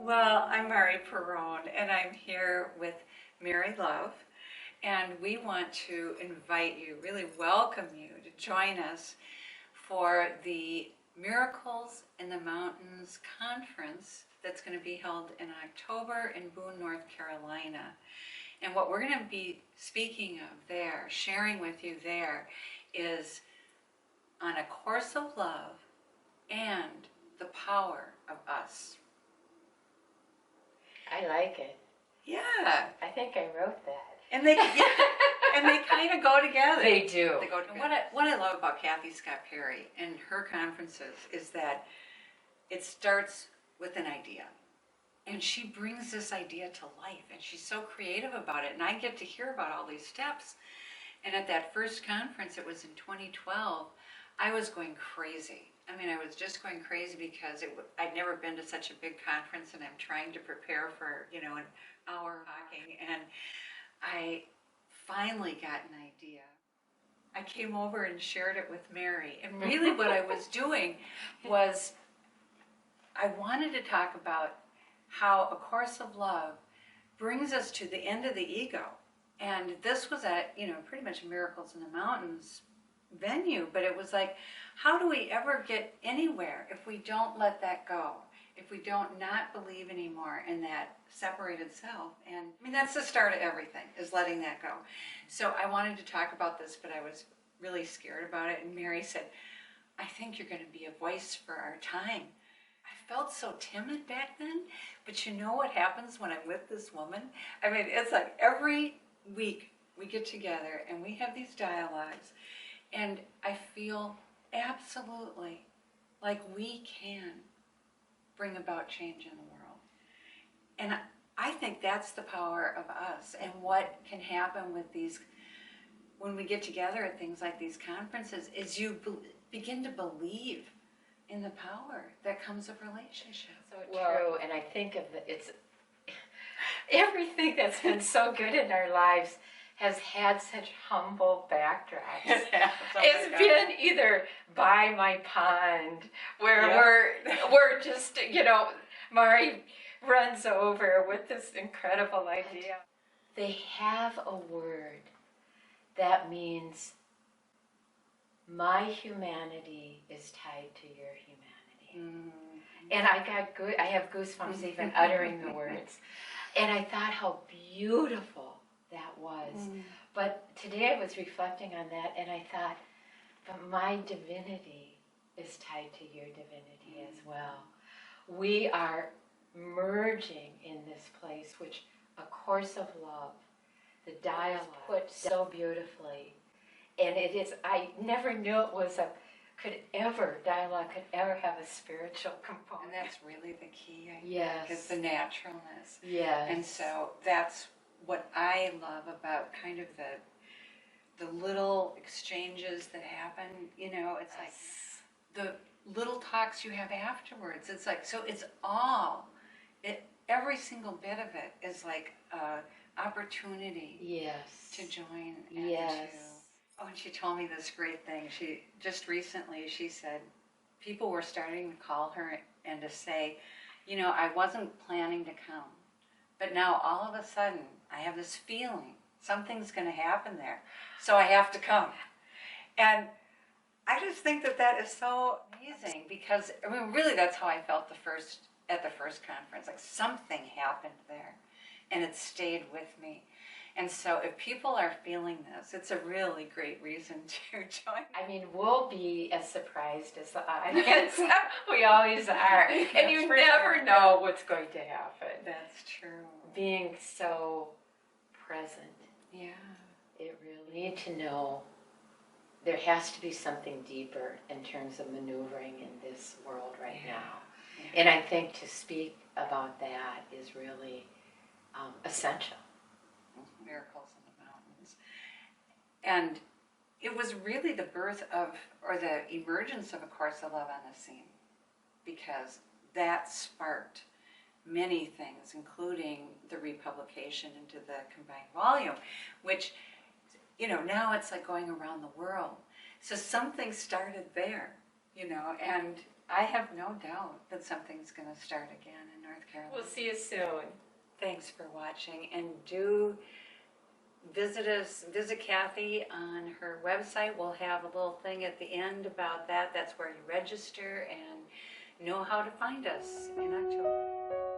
Well, I'm Mari Perron, and I'm here with Mary Love, and we want to invite you, really welcome you to join us for the Miracles in the Mountains conference that's going to be held in October in Boone, North Carolina. And what we're going to be speaking of there, sharing with you there, is on A Course of Love and the power of us. I like it. Yeah. I think I wrote that. And they kind of go together. They do. They go together. What I love about Kathy Scott Perry and her conferences is that it starts with an idea. And she brings this idea to life, and she's so creative about it. And I get to hear about all these steps. And at that first conference, it was in 2012, I was going crazy. I mean, I was just going crazy because I'd never been to such a big conference, and I'm trying to prepare for, an hour talking. And I finally got an idea. I came over and shared it with Mary. And really what I was doing was I wanted to talk about how A Course of Love brings us to the end of the ego. And this was at, pretty much Miracles in the Mountains venue, but it was like, how do we ever get anywhere if we don't let that go? If we don't not believe anymore in that separated self? And I mean, that's the start of everything, is letting that go. So I wanted to talk about this, but I was really scared about it. And Mary said, I think you're going to be a voice for our time. I felt so timid back then, but you know what happens when I'm with this woman? I mean, it's like every week we get together and we have these dialogues, and I feel absolutely like we can bring about change in the world. And I think that's the power of us, and what can happen with these, when we get together at things like these conferences, is you begin to believe in the power that comes of relationship. So true, and I think of it's everything that's been so good in our lives has had such humble backdrops. It's been either by my pond, where we're just, Mari runs over with this incredible idea. They have a word that means my humanity is tied to your humanity. Mm-hmm. And I have goosebumps even uttering the words. And I thought how beautiful that was. But today I was reflecting on that, and I thought, but my divinity is tied to your divinity as well. We are merging in this place, which A Course of Love, the dialogue put so beautifully. And it is, I never knew it was dialogue could ever have a spiritual component. And that's really the key, I think, yes, is the naturalness. Yes. And so that's what I love about kind of the little exchanges that happen, it's like the little talks you have afterwards. It's like, so it's every single bit of it is like opportunity, yes, to join. And yes. And she told me this great thing. She said people were starting to call her and to say, I wasn't planning to come, but now all of a sudden I have this feeling something's going to happen there, so I have to come. And I just think that is so amazing, because I mean, really, that's how I felt at the first conference. Like something happened there, and it stayed with me. And so if people are feeling this, it's a really great reason to join. I mean, we'll be as surprised as the audience. We always are. And you never know what's going to happen. That's true. Being so present. Yeah. It really need to know there has to be something deeper in terms of maneuvering in this world right now. Yeah. And I think to speak about that is really essential. Miracles in the Mountains. And it was really the birth of, or the emergence of A Course of Love on the scene, because that sparked many things, including the republication into the combined volume, which, now it's like going around the world. So something started there, and I have no doubt that something's going to start again in North Carolina. We'll see you soon. Thanks for watching, and do visit Kathy on her website. We'll have a little thing at the end about that. That's where you register and know how to find us in October.